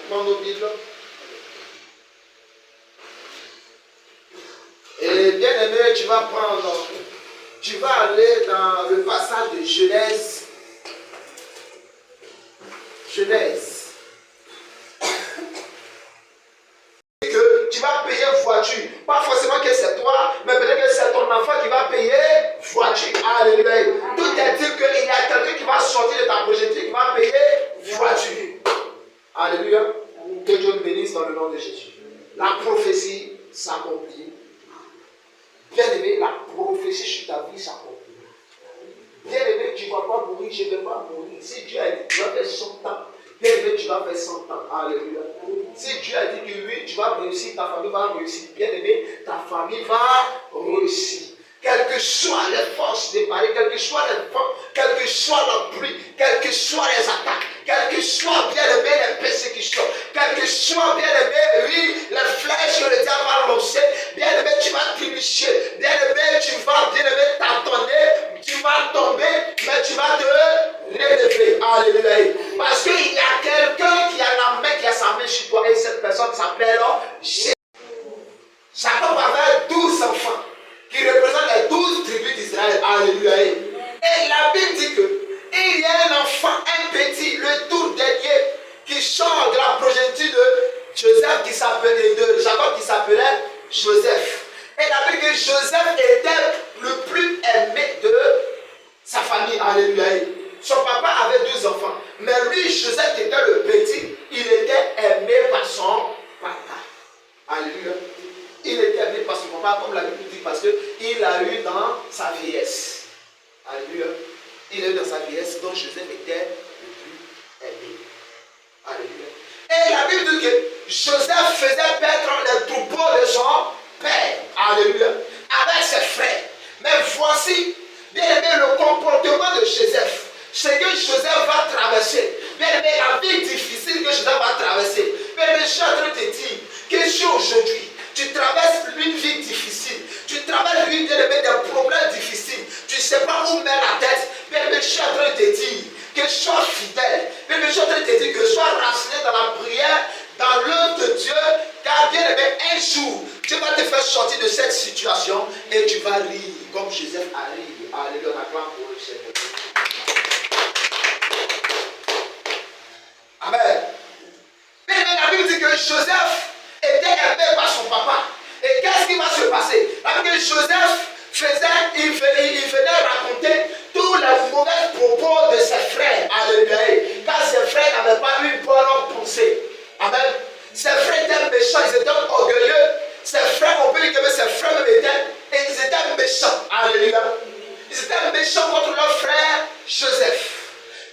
Prends nos Bibles. Et bien aimé, tu vas aller dans le passage de Genèse. Que tu vas payer voiture. Pas forcément que c'est toi, mais peut-être que c'est ton enfant qui va payer voiture. Alléluia. Tout est dit qu'il y a quelqu'un qui va sortir de ta progéniture qui va payer voiture. Alléluia. Que Dieu te bénisse dans le nom de Jésus. La prophétie s'accomplit. Bien aimé, la prophétie sur ta vie s'accomplit. Bien aimé, tu ne vas pas mourir, je ne vais pas mourir. Si Dieu a dit que tu vas faire 100 ans, bien aimé, tu vas faire 100 ans. Alléluia. Si Dieu a dit que oui, tu vas réussir, ta famille va réussir. Bien aimé, ta famille va réussir. Quelles que soient les forces de Paris, quelles que soient les vents, quelle que soit la pluie, quelles que soient les attaques, quelles que soient bien aimé les persécutions, quelles que soient bien aimé, oui, les flèches que le diable va lancer, bien aimé, tu vas trébucher, bien aimé, tu vas bien aimé t'attendre, tu vas tomber, mais tu vas te relever. Alléluia. Parce qu'il y a quelqu'un qui a la main, qui a sa main sur toi, et cette personne s'appelle Jésus. Jacob avait 12 enfants qui représentent les 12 tribus d'Israël. Alléluia. Et la Bible dit qu'il y a un enfant, un petit, le tout dernier, qui sort de la progéniture de Joseph, de Jacob, qui s'appelait Joseph. Et la Bible dit que Joseph était le plus aimé de sa famille. Alléluia. Son papa avait 12 enfants. Mais lui, Joseph, qui était le petit, il était aimé par son papa. Alléluia. Il était aimé par son papa, comme la Bible dit, parce qu'il a eu dans sa vieillesse. Alléluia. Il a eu dans sa vieillesse, dont Joseph était le plus aimé. Alléluia. Et la Bible dit que Joseph faisait paître les troupeaux de son père. Alléluia. Avec ses frères. Mais voici, bien aimé, le comportement de Joseph. C'est que Joseph va traverser. Bien aimé, la vie difficile que Joseph va traverser. Bien aimé, je suis en train de te dire que si aujourd'hui, tu traverses une vie difficile, tu traverses une bien aimé, des problèmes difficiles, tu ne sais pas où mettre la tête, bien aimé, je suis en train de te dire que sois fidèle. Bien aimé, je suis en train de te dire que sois raciné dans la prière, dans l'œuvre de Dieu, car bien aimé, un jour, Dieu va te faire sortir de cette situation et tu vas rire comme Joseph a ri. Alléluia, on acclame pour le Seigneur. Amen. Mais la Bible dit que Joseph était aimé par son papa. Et qu'est-ce qui va se passer? La Bible dit que Joseph il venait raconter tous les mauvais propos de ses frères. Alléluia. Car ses frères n'avaient pas eu une bonne pensée. Amen. Ses frères étaient méchants, ils étaient orgueilleux. Ses frères, on peut dire que ses frères même étaient méchants. Alléluia. Ils étaient méchants contre leur frère Joseph.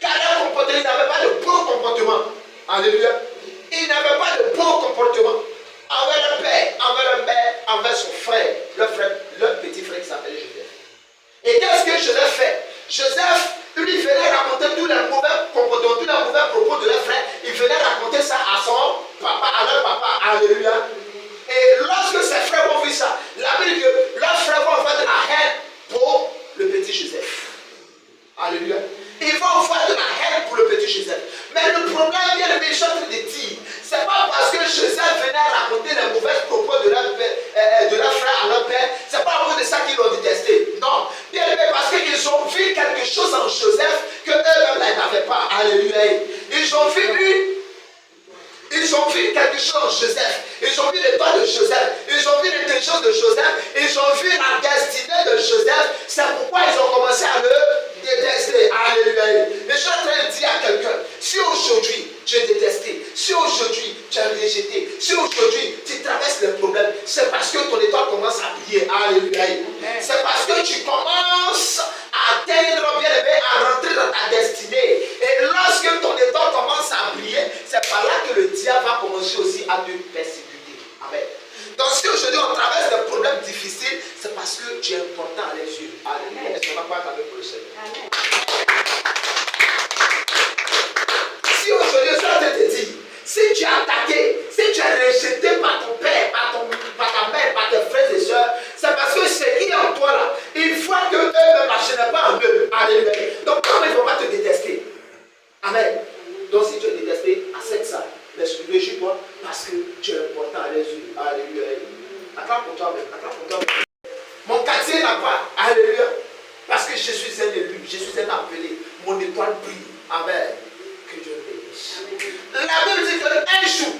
Car leur comportement, ils n'avaient pas de bon comportement. Alléluia. Ils n'avaient pas de bon comportement envers leur père, envers leur mère, envers son frère, leur petit frère qui s'appelait Joseph. Et qu'est-ce que Joseph fait? Joseph, lui, venait raconter tous les mauvais comportements, tous les mauvais propos de leur frère. Il venait raconter ça à son papa, à leur papa. Alléluia. Et lorsque ses frères vont voir ça, la Bible dit que leurs frères vont avoir de la haine pour le petit Joseph. Alléluia. Ils vont avoir de la haine pour le petit Joseph. Mais le problème, bien le méchant de dire, c'est pas parce que Joseph venait raconter les mauvais propos de leur frère à leur père, c'est pas à cause de ça qu'ils l'ont détesté. Non. Bien aimé, parce qu'ils ont vu quelque chose en Joseph que eux-mêmes n'avaient pas. Alléluia. Ils ont vu quelque chose en Joseph. Ils ont vu l'étoile de Joseph. Ils ont vu l'intelligence de Joseph. Ils ont vu la destinée de Joseph. C'est pourquoi ils ont commencé à le détester. Alléluia. Mais je suis en train de dire à quelqu'un, si aujourd'hui tu es détesté, si aujourd'hui tu es rejeté, si aujourd'hui tu traverses les problèmes, c'est parce que ton étoile commence à briller. Alléluia. C'est parce que tu commences à atteindre, bien aimé, à rentrer dans ta destinée. Et lorsque ton étoile commence à briller, c'est par là que le diable va commencer aussi à te persécuter. Amen. Donc si aujourd'hui on traverse des problèmes difficiles, c'est parce que tu es important à les yeux. Alléluia. Est-ce qu'on va pas accorder pour le Seigneur? Amen. Si aujourd'hui je suis en train de te dire, si tu es attaqué, si tu es rejeté par ton père, par ta mère, par tes frères et soeurs, c'est parce que ce qui est en toi là, il faut que eux-mêmes ne marchent pas en eux. Alléluia. Donc comment ils ne vont pas te détester? Amen. Donc si tu es détesté, accepte ça. Mais je là-bas. Alléluia. Parce que je suis un élu, je suis un appelé. Mon étoile brille. Amen. Que Dieu bénisse. La Bible dit qu'un jour,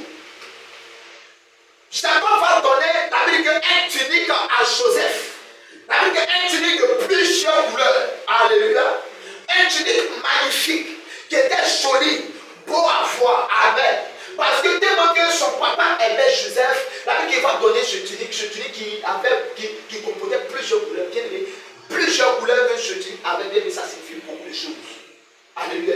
Jacob va donner, la Bible dit un tunique à Joseph. La Bible dit un tunique de plusieurs couleurs. Alléluia. Un tunique magnifique, qui était joli, beau à voir. Amen. Parce que tellement que son papa aimait Joseph, la Bible va donner ce tunique qui comportait plusieurs couleurs. Bien aimé, plusieurs couleurs que ce tunique avait, bien aimé, ça signifie beaucoup de choses. Alléluia.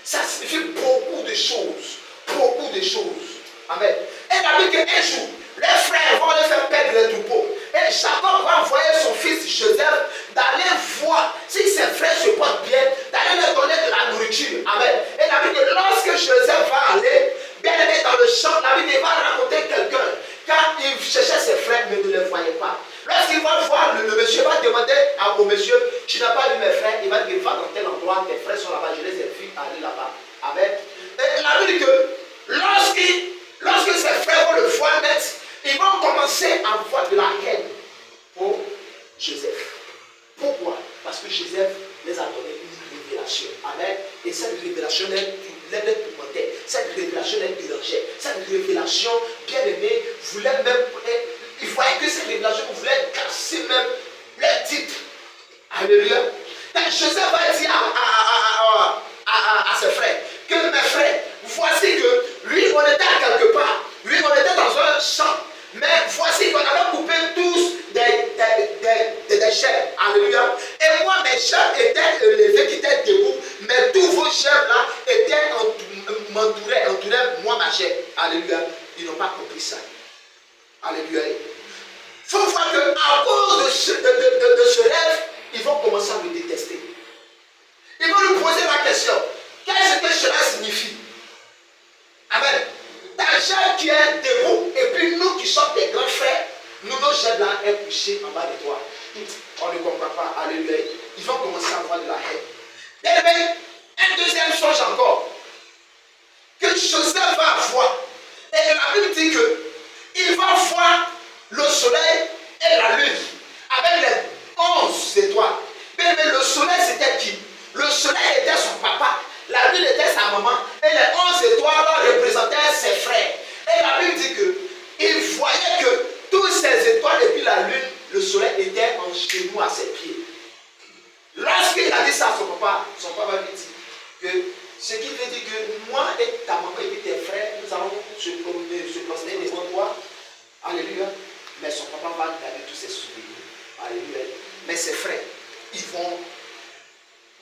Ça signifie beaucoup de choses. Beaucoup de choses. Amen. Et la Bible dit qu'un jour, les frères vont les faire perdre les troupeaux. Et Jacob va envoyer son fils Joseph d'aller voir si ses frères se portent bien, d'aller leur donner de la nourriture. Amen. Et la Bible dit que lorsque Joseph va aller, bien aimé dans le champ, la Bible va raconter quelqu'un. Quand il cherchait ses frères, mais ne les voyait pas. Lorsqu'il va voir, le monsieur va demander au monsieur, tu n'as pas vu mes frères, il va dire, va dans tel endroit, tes frères sont là-bas, je les ai vus aller là-bas. Amen. Et la Bible dit que lorsque ses frères vont le voir net, ils vont commencer à avoir de la haine pour Joseph. Pourquoi? Parce que Joseph les a donné une révélation. Amen. Et cette révélation les tourmentait. Cette révélation les dérangeait. Cette révélation, bien aimée, voulait même. Il voyait que cette révélation voulait casser même les titres. Alléluia. Joseph va dire à ses frères que mes frères, voici que lui, on était à quelque part. Lui, on était dans un champ. Mais voici qu'on avait coupé tous des chèvres. Alléluia. Et moi, mes chèvres étaient élevés, qui étaient debout. Mais tous vos chèvres là m'entouraient, moi, ma chèvre. Alléluia. Ils n'ont pas compris ça. Alléluia. Il faut voir qu'à cause de ce rêve, ils vont commencer à me détester. Ils vont lui poser la question. Qu'est-ce que cela signifie? Amen. Ta chair qui est debout, et puis nous qui sommes des grands frères, nos chairs là est couchée en bas de toi. On ne comprend pas. Alléluia. Ils vont commencer à avoir de la haine. Et bien, un deuxième chose encore, que Joseph va voir. Et la Bible dit qu'il va voir le soleil et la lune avec les 11 étoiles. Mais le soleil c'était qui? Le soleil était son papa, la lune était sa maman, et les 11 étoiles représentaient ses frères. Et la Bible dit qu'il voyait que toutes ces étoiles et puis la lune, le soleil était en genoux à ses pieds. Lorsqu'il a dit ça à son papa lui dit que ce qui veut dire que moi et ta maman et tes frères, nous allons se prosterner devant toi. Alléluia. Mais son papa va garder tous ses souvenirs. Alléluia. Mais ses frères, ils vont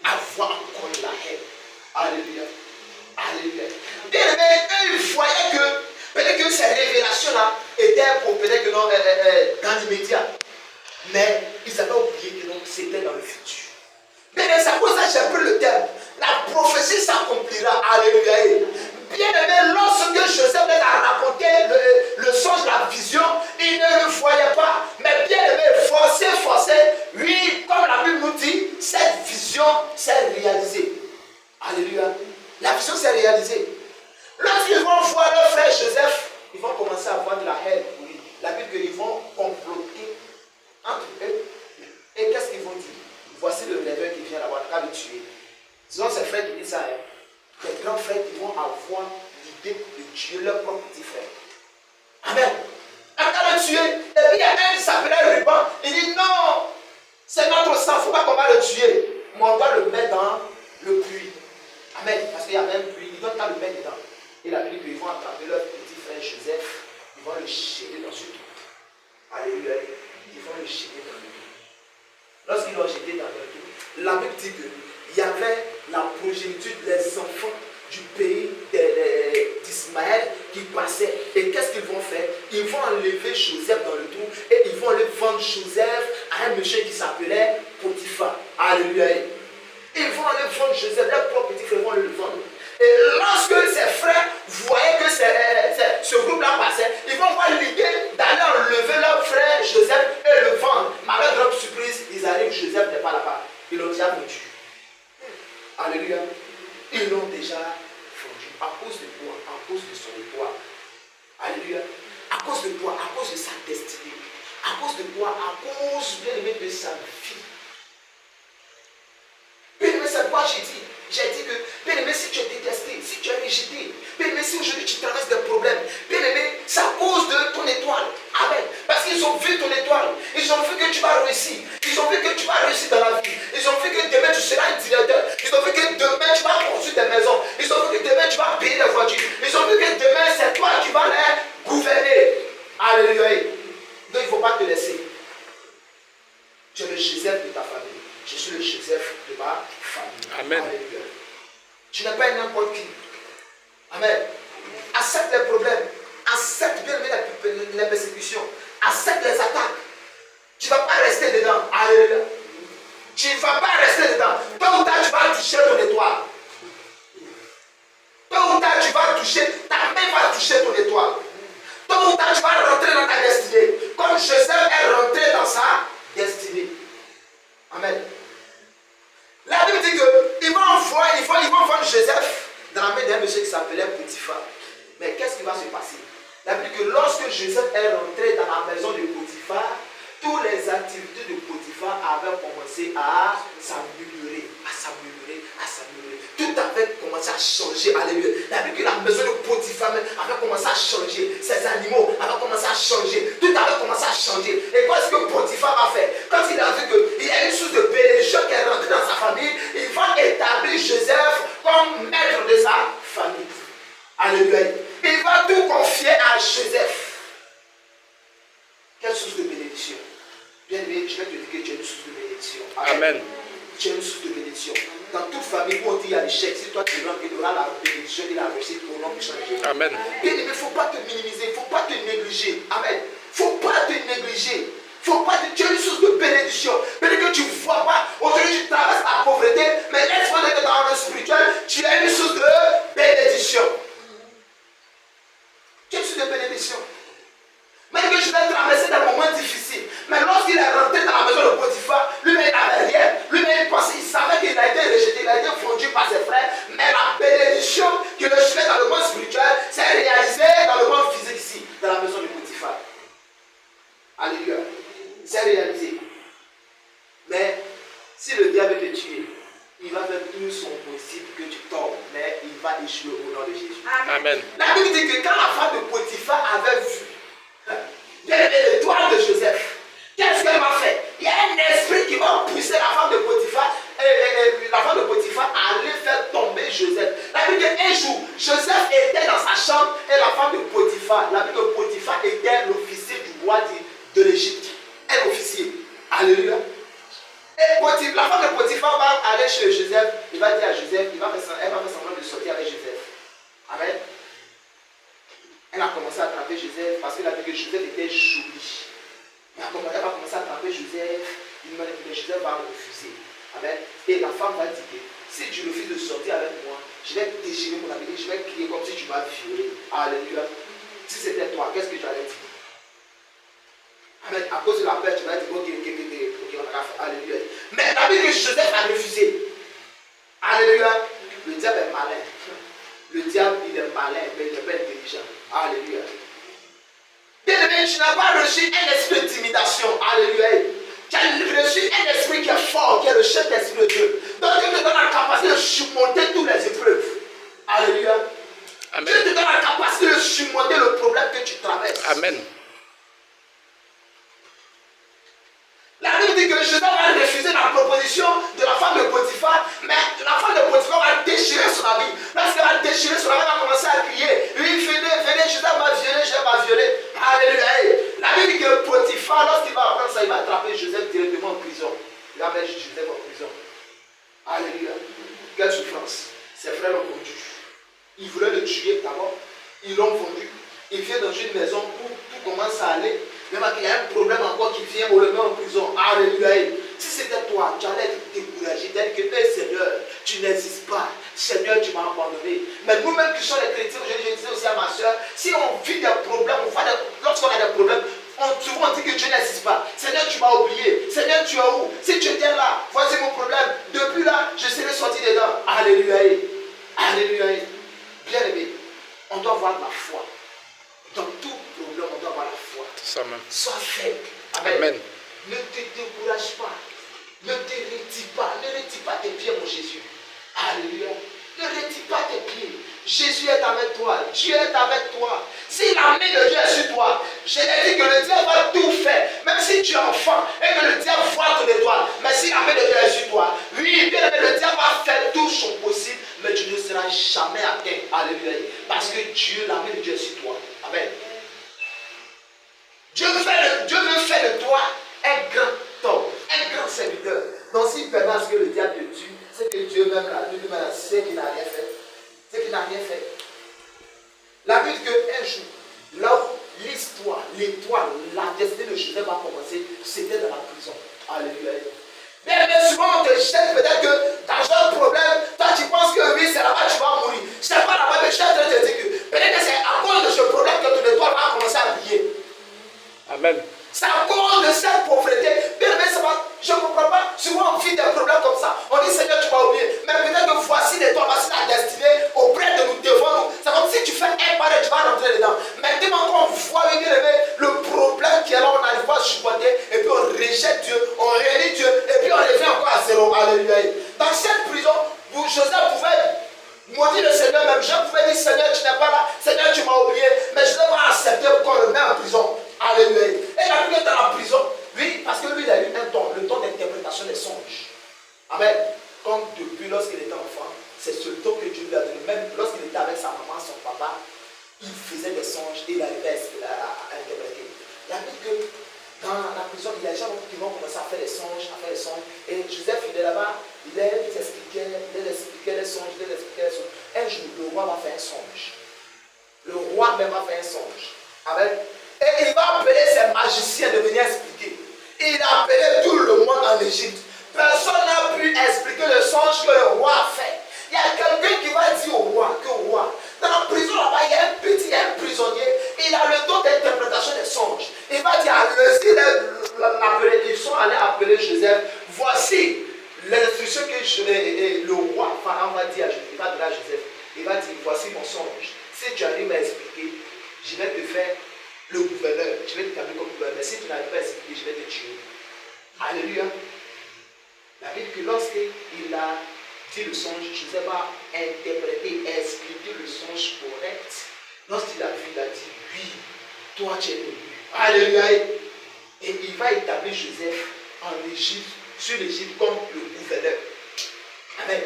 avoir encore la haine. Alléluia. Alléluia. Bien aimé, eux, ils voyaient que peut-être que ces révélations-là étaient pour peut-être que non, dans l'immédiat. Mais ils avaient oublié que non, c'était dans le futur. Bien aimé, c'est pour ça que j'ai pris le terme. La prophétie s'accomplira. Alléluia. Bien aimé, lorsque Joseph les a raconté le songe, la vision, il ne le voyait pas. Mais bien aimé, forcé, oui, comme la Bible nous dit, cette vision s'est réalisée. Alléluia. La vision s'est réalisée. Lorsqu'ils vont voir leur frère Joseph, ils vont commencer à avoir de la haine pour lui. La Bible dit qu'ils vont comploter entre eux. Et qu'est-ce qu'ils vont dire? Voici le rêveur qui vient là-bas, on va le tuer. Sinon, ces frères qui disent ça, les grands frères qui vont avoir l'idée de tuer leur propre petit frère. Amen. On va le tuer. Et puis il y a un qui s'appelait Ruban. Il dit non, c'est notre sang, il ne faut pas qu'on va le tuer. Mais on va le mettre dans le puits. Amen. Parce qu'il y a même puits, ils ne doivent pas le mettre dedans. Et la Bible, ils vont attraper leur petit frère Joseph, ils vont le jeter dans ce trou. Alléluia. Ils vont le jeter dans le trou. Lorsqu'ils l'ont jeté dans le trou, la Bible dit qu'il y avait la progéniture des enfants du pays d'Ismaël qui passaient. Et qu'est-ce qu'ils vont faire? Ils vont enlever Joseph dans le trou et ils vont aller vendre Joseph à un monsieur qui s'appelait Potiphar. Alléluia. Ils vont aller vendre Joseph, leur propre petit frère vont le vendre. Et lorsque ses frères voyaient que ce groupe-là passait, ils vont avoir l'idée d'aller enlever leur frère Joseph et le vendre. Mais à leur grande surprise, ils arrivent, Joseph n'est pas là-bas. Ils l'ont déjà vendu. Alléluia. Ils l'ont déjà vendu à cause de toi, à cause de son étoile. Alléluia. À cause de toi, à cause de sa destinée. À cause de quoi? À cause, bien aimé, de sa vie. Bien aimé, c'est quoi j'ai dit? J'ai dit que, bien aimé, si tu es détesté, si tu es rejeté, bien aimé, si aujourd'hui tu traverses des problèmes, bien aimé, c'est à cause de ton étoile. Amen. Parce qu'ils ont vu ton étoile. Ils ont vu que tu vas réussir. Ils ont vu que tu vas réussir dans la vie. Ils ont vu que demain tu seras un directeur. Ils ont vu que demain tu vas construire des maisons. Ils ont vu que demain tu vas payer des voitures. Ils ont vu que demain c'est toi qui vas les gouverner. Alléluia. Donc il ne faut pas te laisser. Tu es le Joseph de ta famille. Je suis le Joseph de ma famille. Amen. Alléluia. Tu n'es pas n'importe qui. Amen. Accepte les problèmes. Accepte bien les persécutions. Accepte les attaques. Tu ne vas pas rester dedans. Alléluia. Tu ne vas pas rester dedans. Tôt ou tard, tu vas toucher ton étoile. Tôt ou tard, tu vas toucher, ta main va toucher ton étoile. Tôt ou tard, tu vas rentrer dans ta destinée. Comme Joseph est rentré dans sa destinée. Amen. La Bible dit qu'ils vont vendre Joseph dans la main d'un monsieur qui s'appelait Potiphar. Mais qu'est-ce qui va se passer? La Bible dit que lorsque Joseph est rentré dans la maison de Potiphar, toutes les activités de Potiphar avaient commencé à s'améliorer, à s'améliorer, à s'améliorer. Tout avait commencé à changer. Alléluia. La Bible dit que la maison de Potiphar avait commencé à changer. Ses animaux avaient commencé à changer. Tout avait commencé à changer. Et qu'est-ce que Potiphar a fait? Quand il a vu qu'il y a une source de bénédiction qui est rentrée dans sa famille, il va établir Joseph comme maître de sa famille. Alléluia. Il va tout confier à Joseph. Quelle source de bénédiction? Bien aimé, je vais te dire que tu es une source de bénédiction. Amen. Tu es une source de bénédiction. Dans toute famille où on dit il y a l'échec, si toi tu rentres, il y aura la bénédiction et la réussite pour l'homme changer. Amen. Bien aimé, il ne faut pas te minimiser, il ne faut pas te négliger. Amen. Il ne faut pas te négliger. Tu es une source de bénédiction. Peut-être que tu ne vois pas. Aujourd'hui, tu traverses la pauvreté, mais laisse-moi dire que dans le spirituel, tu es une source de bénédiction. Tu es une source de bénédiction. Même que je vais traverser des moments difficiles. Mais lorsqu'il est rentré dans la maison de Potiphar, lui-même il n'avait rien. Lui-même il pensait, il savait qu'il a été rejeté, il a été fondu par ses frères. Mais la bénédiction que le fait dans le monde spirituel s'est réalisée dans le monde physique ici, dans la maison de Potiphar. Alléluia. C'est réalisé. Mais si le diable veut te tuer, il va faire tout son possible que tu tombes, mais il va échouer au nom de Jésus. Amen. La Bible dit que quand la femme de Potiphar avait vu l'étoile de Joseph, qu'est-ce qu'elle va faire? Il y a un esprit qui va pousser la femme de Potiphar, et la femme de Potiphar allait faire tomber Joseph. La Bible dit qu'un jour, Joseph était dans sa chambre et la femme de Potiphar, la Bible de Potiphar était l'officier du roi de l'Égypte. Un officier. Alléluia. Et la femme de Potiphar va aller chez Joseph, il va dire à Joseph, elle va faire semblant de sortir avec Joseph. Amen. Elle a commencé à attraper Joseph parce qu'elle a vu que Joseph était joli. Elle va commencer à attraper Joseph, mais Joseph va refuser. Amen. Et la femme va dire que si tu refuses de sortir avec moi, je vais déchirer mon habit, je vais crier comme si tu m'as violé. Alléluia. Si c'était toi, qu'est-ce que tu allais dire? Amen. À cause de la peur, tu vas dire ok, on a fait. Alléluia. Mais la Bible dit que Joseph a refusé. Alléluia. Le diable est malin. Le diable, il est malin, mais il n'est pas intelligent. Alléluia. Bien aimé, tu n'as pas reçu un esprit d'intimidation. Alléluia. Tu as reçu un esprit qui est fort, qui est le chef d'esprit de Dieu. Donc Dieu te donne la capacité de surmonter toutes les épreuves. Alléluia. Amen. Dieu te donne la capacité de surmonter le problème que tu traverses. Amen. La Bible dit que Joseph a refusé la proposition de la femme de Potiphar, mais la femme de Potiphar va déchirer son habit. Lorsqu'elle va déchirer son habit, elle va commencer à crier. Oui, venez, Joseph m'a violé. Alléluia. La Bible dit que Potiphar, lorsqu'il va apprendre ça, il va attraper Joseph directement en prison. Il va mettre Joseph en prison. Alléluia. Quelle souffrance. Ses frères l'ont vendu. Ils voulaient le tuer d'abord. Ils l'ont vendu. Il vient dans une maison où tout commence à aller. Même qu'il y a un problème encore qui vient, on le met en prison. Alléluia. Si c'était toi, tu allais être découragé. C'est-à-dire que, hey, Seigneur, tu n'existes pas. Seigneur, tu m'as abandonné. Mais nous-mêmes qui sommes les chrétiens, je disais aussi à ma soeur, si on vit des problèmes, lorsqu'on a des problèmes, souvent on dit que Dieu n'existe pas. Seigneur, tu m'as oublié. Seigneur, tu es où? Si tu étais là, voici mon problème. Depuis là, je serai sorti dedans. Alléluia. Alléluia. Bien aimé, on doit avoir de la foi. Dans tout problème, on doit avoir la foi. Ça même. Sois faible, Amen. Amen. Ne te décourage pas. Ne te retire pas. Ne retire pas tes pieds, mon Jésus. Alléluia. Ne retire pas tes pieds. Jésus est avec toi. Dieu est avec toi. Si la main de Dieu est sur toi, je l'ai dit que le diable va tout faire. Même si tu es enfant et que le diable voit ton étoile. Mais si la main de Dieu est sur toi, oui, bien aimé, le diable va faire tout son possible. Mais tu ne seras jamais atteint. Alléluia. Parce que Dieu, la main de Dieu est sur toi. Amen. Dieu veut faire de toi un grand homme, un grand serviteur. Donc s'il permet à ce que le diable te tue, c'est que Dieu même c'est qu'il n'a rien fait. C'est qu'il n'a rien fait. La Bible dit qu'un jour, là où l'histoire, l'étoile, la destinée de Joseph va commencer, c'était dans la prison. Alléluia. Mais souvent on te jette peut-être que dans un problème, toi tu penses que oui, c'est là-bas que tu vas mourir. Je ne sais pas là-bas, mais je suis en train de te dire que peut-être que c'est à cause de ce problème que ton étoile va commencer à briller. Amen. C'est à cause de cette pauvreté. Bien aimé, je ne comprends pas. Souvent on vit des problèmes comme ça. On dit Seigneur, tu vas oublier. Mais peut-être que voici l'étoile, voici la destinée auprès de nous, devant nous. C'est comme si tu fais un pas et tu vas rentrer dedans. Maintenant qu'on voit, bien aimé, le problème qui est là, on n'arrive pas à supporter. Et puis on rejette Dieu, on réunit Dieu. Et puis on revient encore à zéro. Alléluia. Dans cette prison, Joseph pouvait maudire le Seigneur même. Je pouvais dire Seigneur, tu n'es pas là. Seigneur, tu m'as oublié. Mais je ne vais pas accepter qu'on le mette en prison. Alléluia. Et la Bible est dans la prison, oui, parce que lui, il a eu un don, le don d'interprétation des songes. Amen. Comme depuis lorsqu'il était enfant, c'est ce don que Dieu lui a donné. Même lorsqu'il était avec sa maman, son papa, il faisait des songes et il arrivait à interpréter. La Bible dit que dans la prison, il y a des gens qui vont commencer à faire des songes, Et Joseph, il est là-bas, il expliquait les songes, Un jour, le roi va faire un songe. Le roi même va faire un songe. Amen. Et il va appeler ses magiciens de venir expliquer. Il a appelé tout le monde en Égypte. Personne n'a pu expliquer le songe que le roi a fait. Il y a quelqu'un qui va dire au roi, dans la prison là-bas, il y a un prisonnier, il a le don d'interprétation des songes. Il va dire, ils sont allés appeler Joseph, voici l'instruction que le roi Pharaon va dire à Joseph. Il va donner à Joseph. Il va dire, voici mon songe. Si tu arrives à expliquer, je vais te faire le gouverneur, je vais t'établir comme gouverneur. Mais si tu n'arrives pas à expliquer, je vais te tuer. Alléluia. La Bible dit que lorsqu'il a dit le songe, Joseph a interprété, expliqué le songe correct. Lorsqu'il a vu, il a dit, oui, toi tu es élu. Alléluia. Et il va établir Joseph en Égypte, sur l'Égypte comme le gouverneur. Amen.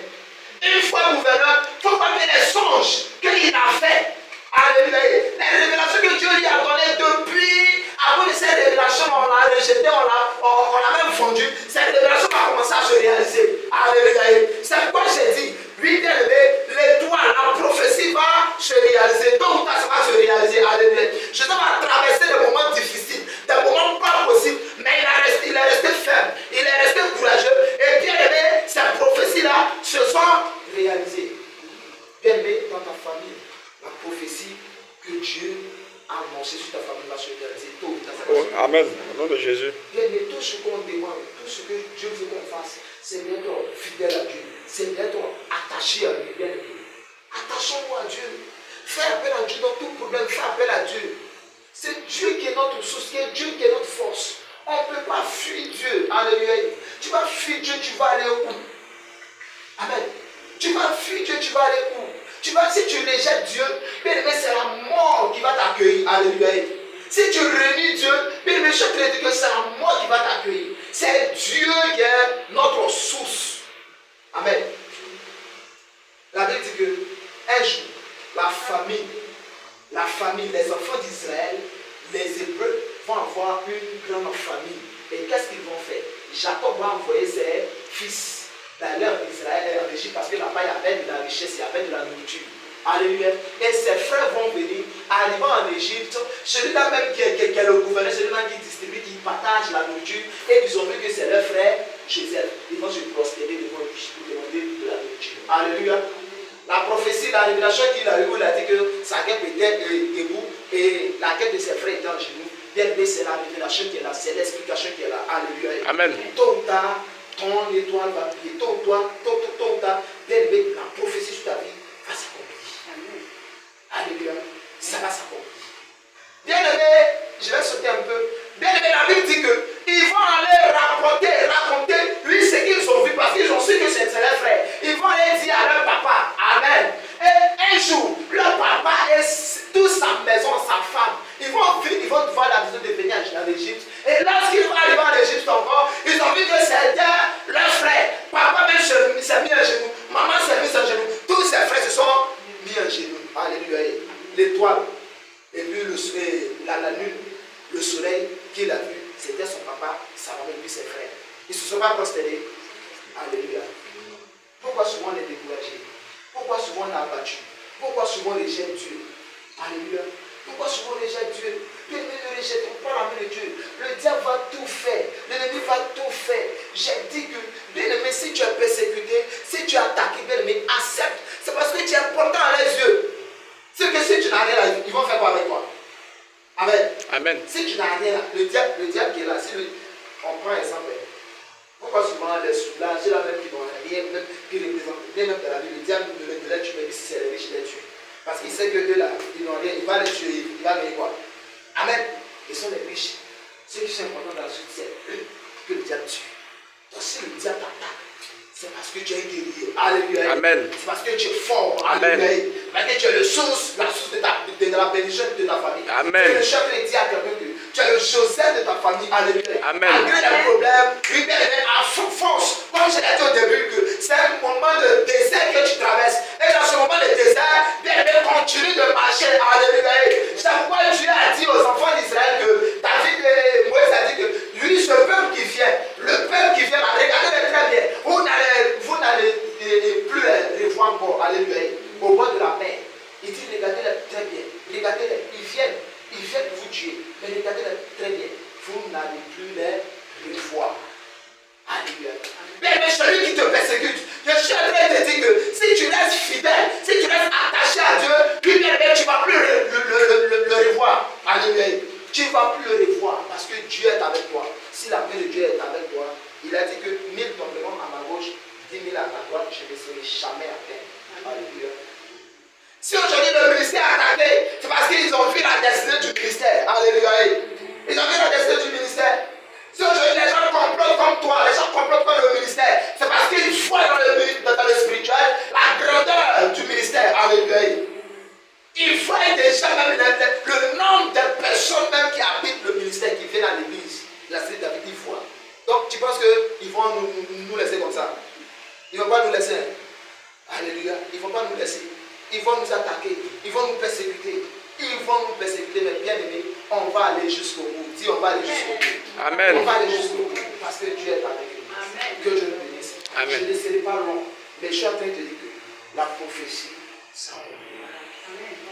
Une fois gouverneur, il faut pas que les songes qu'il a fait. Alléluia. Les révélations que Dieu lui a données depuis, avant de ces révélations, on l'a rejeté, on l'a même vendu. Ces révélations vont commencer à se réaliser. Alléluia. C'est pourquoi j'ai dit, oui, bien aimé, l'étoile, la prophétie va se réaliser. Tôt ou tard, ça va se réaliser. Alléluia. Je vais traverser des moments difficiles, des moments pas possibles, mais il est resté ferme, il est resté courageux. Et bien aimé, ces prophéties-là se sont réalisées. Bien aimé, dans ta famille, la prophétie que Dieu a annoncée sur ta famille va se réaliser tôt ou tard. Amen. Au nom de Jésus. Bien aimé, tout ce qu'on demande, tout ce que Dieu veut qu'on fasse, c'est d'être fidèle à Dieu. C'est d'être attaché à lui. Bien aimé. Attachons-nous à Dieu. Fais appel à Dieu dans tout problème. Fais appel à Dieu. C'est Dieu qui est notre source, c'est Dieu qui est notre force. On ne peut pas fuir Dieu. Alléluia. Tu vas fuir Dieu, tu vas aller où? Amen. Tu vas fuir Dieu, tu vas aller où? Si tu rejettes Dieu, bien aimé, c'est la mort qui va t'accueillir. Alléluia. Si tu renies Dieu, bien aimé, je te dis que c'est la mort qui va t'accueillir. C'est Dieu qui est notre source. Amen. La Bible dit que un jour, la famille, les enfants d'Israël, les Hébreux vont avoir une grande famille. Et qu'est-ce qu'ils vont faire? Jacob va envoyer ses fils d'aller en Israël et en Égypte parce que là-bas il y avait de la richesse, il y avait de la nourriture. Alléluia. Et ses frères vont venir, arrivant en Égypte, celui-là même qui est le gouverneur, celui-là qui distribue, qui partage la nourriture, et ils ont vu que c'est leur frère Joseph. Ils vont se prosterner devant lui pour demander de la nourriture. Alléluia. La prophétie, la révélation qu'il a eue, il a dit que sa guêpe était debout et la guêpe de ses frères était en genoux. Bien aimé, c'est la révélation qui est là, c'est l'explication qui est là. Alléluia. Amen. Tôt ou tard, ton étoile va briller. Tôt ou tard, bien aimé, la prophétie sur ta vie va s'accomplir. Alléluia. Ça va s'accomplir. Bien aimé, je vais sauter un peu. Bien aimé, la Bible dit que vont voir la vision de venir en Égypte. Et lorsqu'ils vont arriver en Égypte encore, ils ont vu que c'était leur frère. Papa même s'est mis à genoux. Maman s'est mise à genoux. Tous ses frères se sont mis à genoux. Alléluia. L'étoile, et puis la lune, le soleil qu'il a vu, c'était son papa, sa maman et puis ses frères. Ils ne se sont pas prosternés. Alléluia. Pourquoi souvent on est découragé? Pourquoi souvent on est abattu? Pourquoi souvent on rejette Dieu? Alléluia. Pourquoi souvent on rejette Dieu? Bien-aimé, ne rejettons pas la main de Dieu. Le diable va tout faire. L'ennemi va tout faire. J'ai dit que, bien-aimé, si tu es persécuté, si tu es attaqué, bien-aimé, accepte. C'est parce que tu es important à leurs yeux. C'est que si tu n'as rien là, ils vont faire quoi avec toi? Amen. Amen. Si tu n'as rien là, le diable qui est là, si on prend un exemple. Pourquoi souvent les soulages, c'est la même qui n'ont rien, même qui représentent, même dans la vie, le diable ne les tue, même si c'est les riches, il les tue. Parce qu'il sait que eux là, ils n'ont rien, il va les tuer, il va gagner quoi? Amen. Ils sont les riches. Ceux qui sont importants dans la suite, c'est eux que le diable tue. Donc si le diable t'attaque, c'est parce que tu es guerrier. Alléluia. Amen. C'est parce que tu es fort. Amen. Alléluia. Parce que tu es la source de la bénédiction de ta famille. Amen. C'est le chef qui dit à quelqu'un que tu es le Joseph de ta famille. Alléluia. Amen. Malgré les problèmes, lui à force. Comme je l'ai dit au début, que c'est un moment de désert que tu traverses. Et dans ce moment de désert, bien continue de marcher. Alléluia. C'est pourquoi Dieu a dit aux enfants d'Israël que David et Moïse a dit que lui, ce peuple qui vient, le peuple qui vient, regardez-le très bien. Vous n'allez plus les voir encore. Alléluia. Au bord de la mer. Il dit regardez-les très bien. Regardez-les. Ils viennent vous tuer. Mais regardez-les très bien. Vous n'allez plus les voir. Alléluia. Mais celui qui te persécute, je suis en train de te dire que si tu restes fidèle, si tu restes attaché à Dieu, lui bien tu ne vas plus le revoir. Alléluia. Tu ne vas plus le revoir parce que Dieu est avec toi. Si la main de Dieu est avec toi, il a dit que 1000 tomberont à ma gauche, 10 000 à ta droite, je ne serai jamais à terre. Alléluia. Si aujourd'hui le ministère est attaqué, c'est parce qu'ils ont vu la destinée du ministère. Alléluia. Ils ont vu la destinée du ministère. Si aujourd'hui les gens complotent comme toi, les gens complotent comme le ministère, c'est parce qu'ils voient dans le spirituel la grandeur du ministère. Alléluia. Ils voient déjà même le nombre de personnes même qui habitent le ministère, qui viennent à l'église. La cité David, ils voient. Donc tu penses qu'ils vont nous laisser comme ça? Ils ne vont pas nous laisser. Alléluia. Ils ne vont pas nous laisser. Ils vont nous attaquer. Ils vont nous persécuter. Ils vont nous persécuter, mais bien aimé, on va aller jusqu'au bout. Dis, on va aller jusqu'au bout. Amen. On va aller jusqu'au bout. Parce que Dieu est avec nous. Amen. Que Dieu nous bénisse. Amen. Je ne serai pas long, mais je suis en train de dire que la prophétie s'en va. Amen.